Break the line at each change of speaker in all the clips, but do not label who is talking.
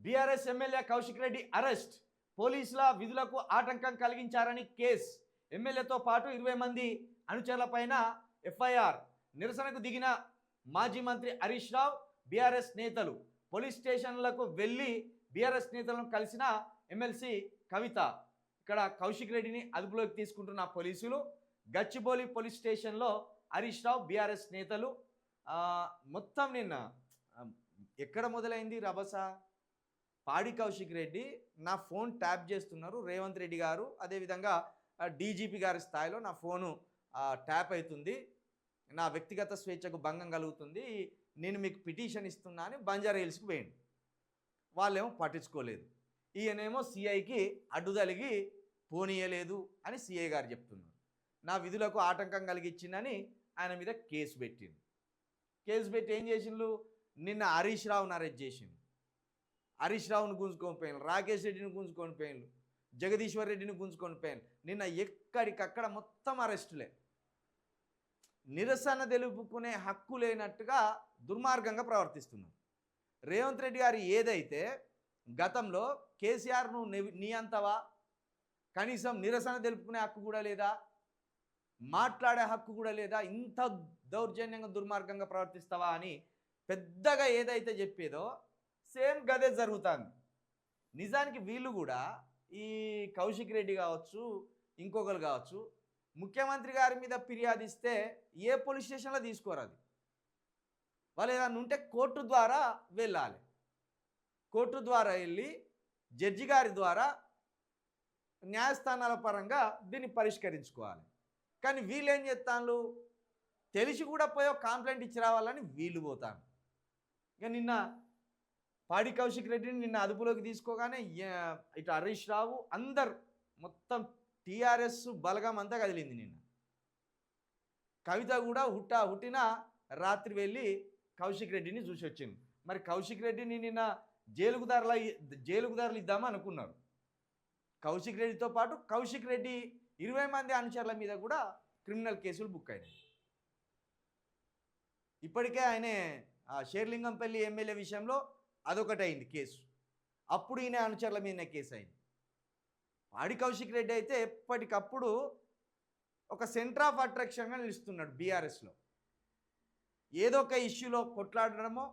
BRS MLA Kaushik Reddy arrest. పోలీసుల విధులకు ఆటంకం కలిగించారని కేసు. ఎమ్మెల్యేతో పాటు 20 మంది అనుచరులపైన ఎఫ్ఐఆర్. నిరసనకు దిగిన మాజీ మంత్రి హరీష్ రావు, బీఆర్ఎస్ నేతలు. పోలీస్ స్టేషన్లకు వెళ్ళి బీఆర్ఎస్ నేతలను కలిసిన ఎమ్మెల్సీ కవిత. ఇక్కడ కౌశిక్ రెడ్డిని అదుపులోకి తీసుకుంటున్న పోలీసులు. గచ్చిబౌలి పోలీస్ స్టేషన్లో హరీష్ రావు, బీఆర్ఎస్ నేతలు. మొత్తం నిన్న ఎక్కడ మొదలైంది రభస? పాడి కౌశిక్ రెడ్డి నా ఫోన్ ట్యాప్ చేస్తున్నారు రేవంత్ రెడ్డి గారు, అదేవిధంగా డీజీపీ గారి స్థాయిలో నా ఫోను ట్యాప్ అవుతుంది, నా వ్యక్తిగత స్వేచ్ఛకు భంగం కలుగుతుంది, నేను మీకు పిటిషన్ ఇస్తున్నా అని బంజారా హిల్స్కి పోయింది. వాళ్ళేమో పట్టించుకోలేదు. ఈయనేమో సిఐకి అడ్డుదలిగి పోనీయలేదు అని సిఐ గారు చెప్తున్నారు. నా విధులకు ఆటంకం కలిగించిందని ఆయన మీద కేసు పెట్టింది. కేసు పెట్టి ఏం చేసిండ్రు? నిన్న హరీష్ రావును అరెస్ట్ చేసిండు. హరీష్ రావును గుంజుకొని పోయిన, రాకేష్ రెడ్డిని గుంజుకొని పోయిన్లు, జగదీశ్వర్ రెడ్డిని గుంజుకొని పోయిన. నిన్న ఎక్కడికక్కడ మొత్తం అరెస్టులే. నిరసన తెలుపుకునే హక్కు లేనట్టుగా దుర్మార్గంగా ప్రవర్తిస్తున్నారు. రేవంత్ రెడ్డి గారు ఏదైతే గతంలో కేసీఆర్ను నీ అంతవా, కనీసం నిరసన తెలుపుకునే హక్కు కూడా లేదా, మాట్లాడే హక్కు కూడా లేదా, ఇంత దౌర్జన్యంగా దుర్మార్గంగా ప్రవర్తిస్తావా అని పెద్దగా ఏదైతే చెప్పేదో సేమ్ గదే జరుగుతుంది. నిజానికి వీళ్ళు కూడా ఈ కౌశిక్ రెడ్డి కావచ్చు, ఇంకొకరు కావచ్చు, ముఖ్యమంత్రి గారి మీద ఫిర్యాదు ఇస్తే ఏ పోలీస్ స్టేషన్లో తీసుకోరు. అది వాళ్ళు ఏదైనా ఉంటే కోర్టు ద్వారా వెళ్ళాలి. కోర్టు ద్వారా వెళ్ళి జడ్జి గారి ద్వారా న్యాయస్థానాల పరంగా దీన్ని పరిష్కరించుకోవాలి. కానీ వీళ్ళు ఏం చేస్తాను, తెలిసి కూడా పోయో కంప్లైంట్ ఇచ్చి రావాలని వీళ్ళు పోతాను. ఇక నిన్న పాడి కౌశిక్ రెడ్డిని నిన్న అదుపులోకి తీసుకోగానే ఇటు హరీష్ రావు అందరు మొత్తం టీఆర్ఎస్ బలగం అంతా కదిలింది. నిన్న కవిత కూడా హుట్టిన రాత్రి వెళ్ళి కౌశిక్ రెడ్డిని చూసి వచ్చింది. మరి కౌశిక్ రెడ్డిని నిన్న జైలుకు దారులు ఇద్దామని అనుకున్నారు. కౌశిక్ రెడ్డితో పాటు కౌశిక్ రెడ్డి 20 మంది అనుచరుల మీద కూడా క్రిమినల్ కేసులు బుక్ అయినాయి. ఇప్పటికే ఆయనే షేర్లింగంపల్లి ఎమ్మెల్యే విషయంలో అదొకటి అయింది కేసు. అప్పుడు ఈయన అనుచరుల మీదనే కేసు అయింది. పాడి కౌశిక్ రెడ్డి అయితే ఎప్పటికప్పుడు ఒక సెంటర్ ఆఫ్ అట్రాక్షన్గా నిలుస్తున్నాడు బీఆర్ఎస్లో. ఏదో ఒక ఇష్యూలో కొట్లాడడమో,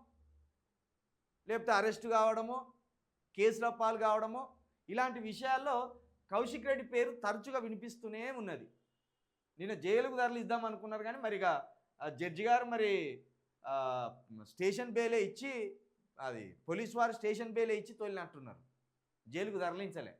లేకపోతే అరెస్ట్ కావడమో, కేసుల పాలు కావడమో, ఇలాంటి విషయాల్లో కౌశిక్ రెడ్డి పేరు తరచుగా వినిపిస్తూనే ఉన్నది. నిన్న జైలుకు ధరలు ఇద్దాం అనుకున్నారు, కానీ మరిగా జడ్జి గారు మరి స్టేషన్ బెయిలే ఇచ్చి, అది పోలీసు వారు స్టేషన్ బెయిలే ఇచ్చి తోలినట్టున్నారు, జైలుకు తరలించలే.